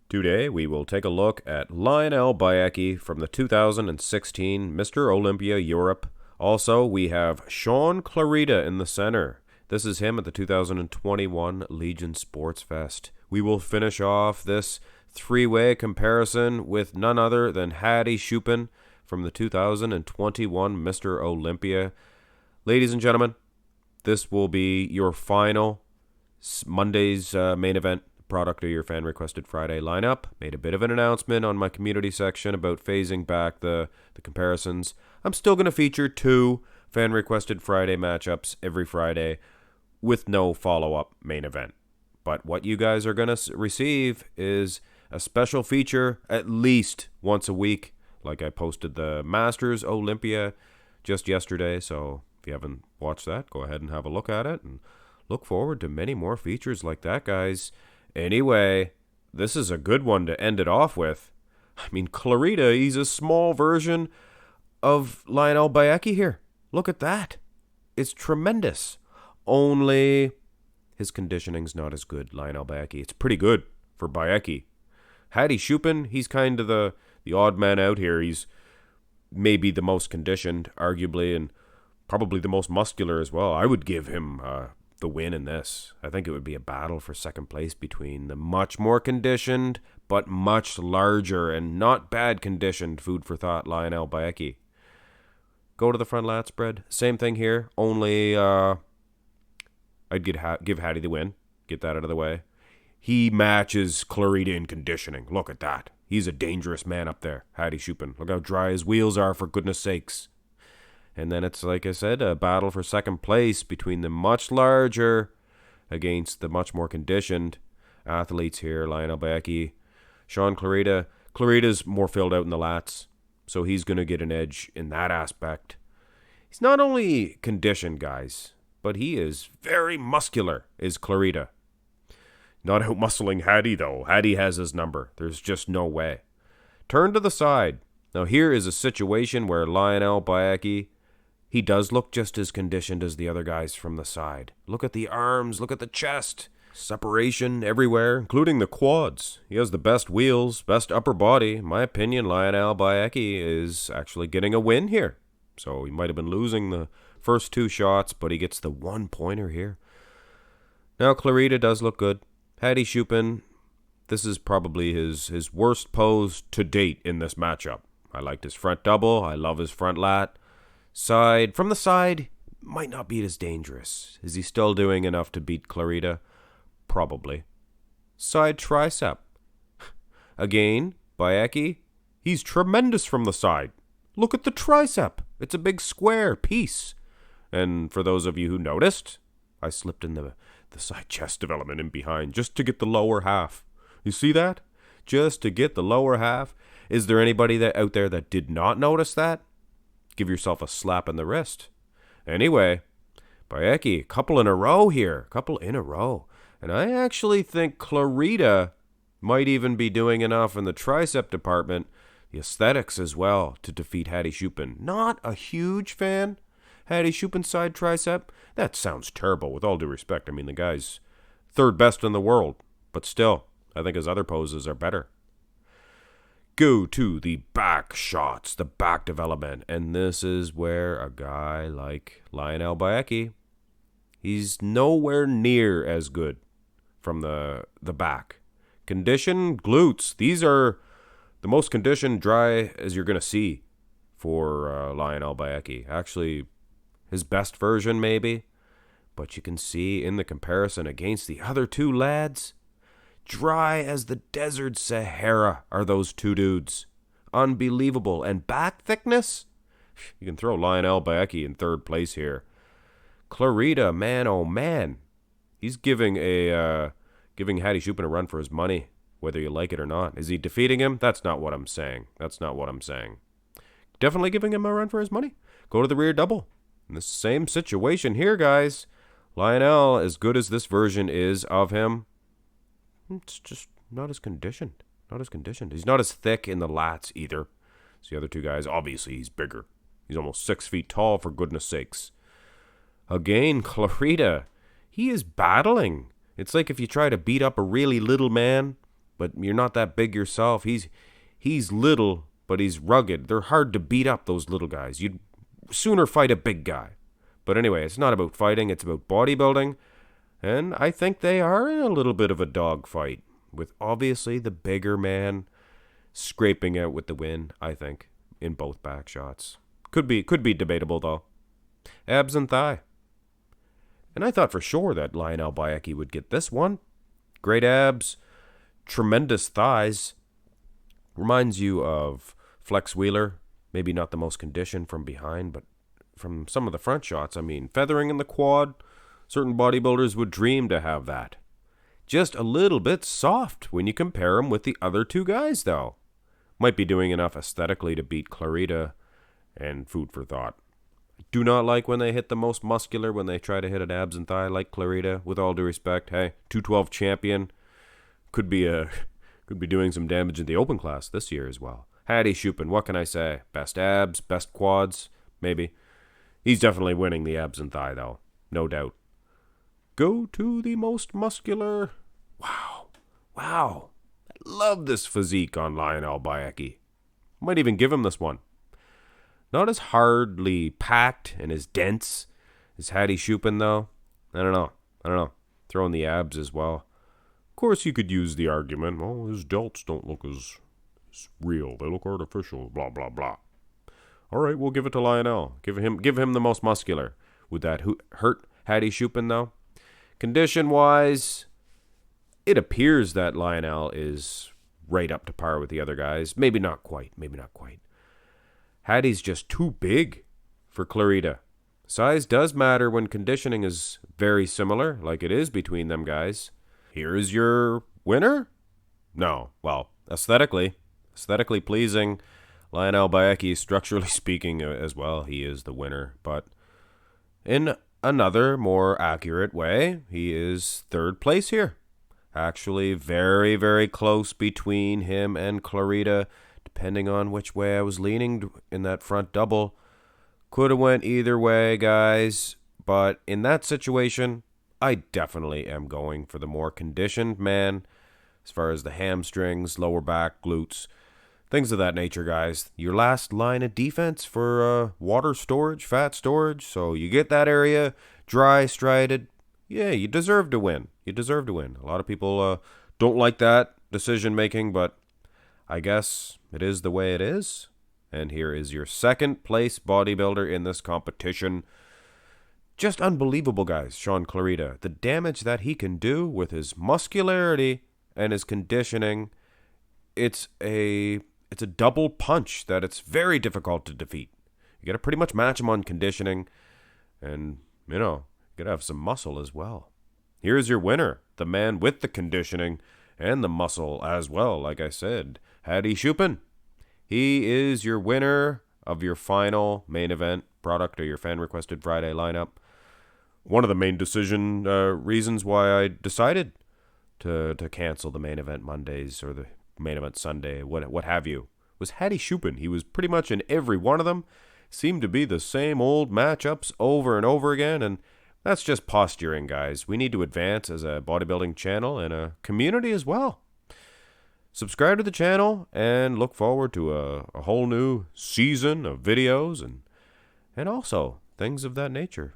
Today, we will take a look at Lionel Beyeke from the 2016 Mr. Olympia Europe. Also, we have Shaun Clarida in the center. This is him at the 2021 Legion Sports Fest. We will finish off this three-way comparison with none other than Hadi Choopan from the 2021 Mr. Olympia. Ladies and gentlemen, this will be your final Monday's main event, product of your fan-requested Friday lineup. Made a bit of an announcement on my community section about phasing back the comparisons. I'm still going to feature 2 fan-requested Friday matchups every Friday with no follow-up main event. But what you guys are going to receive is a special feature at least once a week. Like I posted the Masters Olympia just yesterday, so if you haven't watched that, go ahead and have a look at it. And look forward to many more features like that, guys. Anyway, this is a good one to end it off with. I mean, Clarida, he's a small version of Lionel Beyeke here. Look at that. It's tremendous. Only his conditioning's not as good, Lionel Beyeke. It's pretty good for Beyeke. Hadi Choopan, he's kind of the odd man out here. He's maybe the most conditioned, arguably, and probably the most muscular as well. I would give him the win in this. I think it would be a battle for second place between the much more conditioned but much larger and not bad conditioned food for thought Lionel Beyeke. Go to the front lat spread. Same thing here, only I'd give Hadi the win. Get that out of the way. He matches Clarida in conditioning. Look at that. He's a dangerous man up there, Hadi Choopan. Look how dry his wheels are, for goodness sakes. And then it's, like I said, a battle for second place between the much larger against the much more conditioned athletes here. Lionel Beyeke, Shaun Clarida. Clarida's more filled out in the lats, so he's going to get an edge in that aspect. He's not only conditioned, guys, but he is very muscular, is Clarida. Not out-muscling Hadi, though. Hadi has his number. There's just no way. Turn to the side. Now, here is a situation where Lionel Beyeke, he does look just as conditioned as the other guys from the side. Look at the arms, look at the chest. Separation everywhere, including the quads. He has the best wheels, best upper body. In my opinion, Lionel Beyeke is actually getting a win here. So he might have been losing the first 2 shots, but he gets the 1-pointer here. Now, Clarida does look good. Hadi Choopan, this is probably his worst pose to date in this matchup. I liked his front double. I love his front lat. From the side, might not be as dangerous. Is he still doing enough to beat Clarida? Probably. Side tricep. Again, Beyeke, he's tremendous from the side. Look at the tricep. It's a big square piece. And for those of you who noticed, I slipped in the side chest development in behind just to get the lower half. You see that? Just to get the lower half. Is there anybody out there that did not notice that? Give yourself a slap in the wrist. Anyway, Beyeke, a couple in a row here. And I actually think Clarida might even be doing enough in the tricep department, the aesthetics as well, to defeat Hadi Choopan. Not a huge fan. Hadi Choopan side tricep? That sounds terrible, with all due respect. I mean, the guy's 3rd best in the world. But still, I think his other poses are better. Go to the back shots, the back development. And this is where a guy like Lionel Beyeke, he's nowhere near as good from the back. Conditioned glutes. These are the most conditioned dry as you're going to see for Lionel Beyeke. Actually, his best version maybe. But you can see in the comparison against the other 2 lads, dry as the desert Sahara are those 2 dudes. Unbelievable. And back thickness? You can throw Lionel Beyeke in 3rd place here. Clarida, man, oh man. He's giving Hadi Choopan a run for his money, whether you like it or not. Is he defeating him? That's not what I'm saying. Definitely giving him a run for his money. Go to the rear double. In the same situation here, guys. Lionel, as good as this version is of him, it's just not as conditioned. He's not as thick in the lats either. As the other 2 guys, obviously he's bigger. He's almost 6 feet tall, for goodness sakes. Again, Clarida, he is battling. It's like if you try to beat up a really little man, but you're not that big yourself. He's little, but he's rugged. They're hard to beat up, those little guys. You'd sooner fight a big guy. But anyway, it's not about fighting, it's about bodybuilding. And I think they are in a little bit of a dogfight, with obviously the bigger man scraping out with the win, I think, in both back shots. Could be debatable, though. Abs and thigh. And I thought for sure that Lionel Beyeke would get this one. Great abs, tremendous thighs. Reminds you of Flex Wheeler. Maybe not the most conditioned from behind, but from some of the front shots, I mean, feathering in the quad. Certain bodybuilders would dream to have that. Just a little bit soft when you compare him with the other two guys, though. Might be doing enough aesthetically to beat Clarida, and food for thought. Do not like when they hit the most muscular, when they try to hit an abs and thigh like Clarida. With all due respect, hey, 212 champion, could be doing some damage in the open class this year as well. Hadi Choopan, what can I say? Best abs, best quads, maybe. He's definitely winning the abs and thigh, though, no doubt. Go to the most muscular. Wow. I love this physique on Lionel Beyeke. Might even give him this one. Not as hardly packed and as dense as Hadi Choopan, though. I don't know. Throw in the abs as well. Of course, you could use the argument, well, his delts don't look as real. They look artificial, blah, blah, blah. All right, we'll give it to Lionel. Give him the most muscular. Would that hurt Hadi Choopan, though? Condition-wise, it appears that Lionel is right up to par with the other guys. Maybe not quite. Hadi's just too big for Clarida. Size does matter when conditioning is very similar, like it is between them guys. Here is your winner? No, well, aesthetically pleasing. Lionel Beyeke, structurally speaking as well, he is the winner. But in another, more accurate way, he is third place here. Actually, very, very close between him and Clarida, depending on which way I was leaning in that front double. Could have went either way, guys. But in that situation, I definitely am going for the more conditioned man, as far as the hamstrings, lower back, glutes, things of that nature, guys. Your last line of defense for water storage, fat storage. So you get that area dry, striated. Yeah, you deserve to win. A lot of people don't like that decision making, but I guess it is the way it is. And here is your second place bodybuilder in this competition. Just unbelievable, guys. Shaun Clarida. The damage that he can do with his muscularity and his conditioning. It's a double punch that it's very difficult to defeat. You got to pretty much match him on conditioning, and you got to have some muscle as well. Here's your winner, the man with the conditioning and the muscle as well. Like I said, Hadi Choopan. He is your winner of your final main event product, or your fan requested Friday lineup. One of the main decision reasons why I decided to cancel the main event Mondays or the main event Sunday, what have you, was Hadi Choopan. He was pretty much in every one of them. Seemed to be the same old matchups over and over again, and that's just posturing, guys. We need to advance as a bodybuilding channel and a community as well. Subscribe to the channel and look forward to a whole new season of videos and also things of that nature.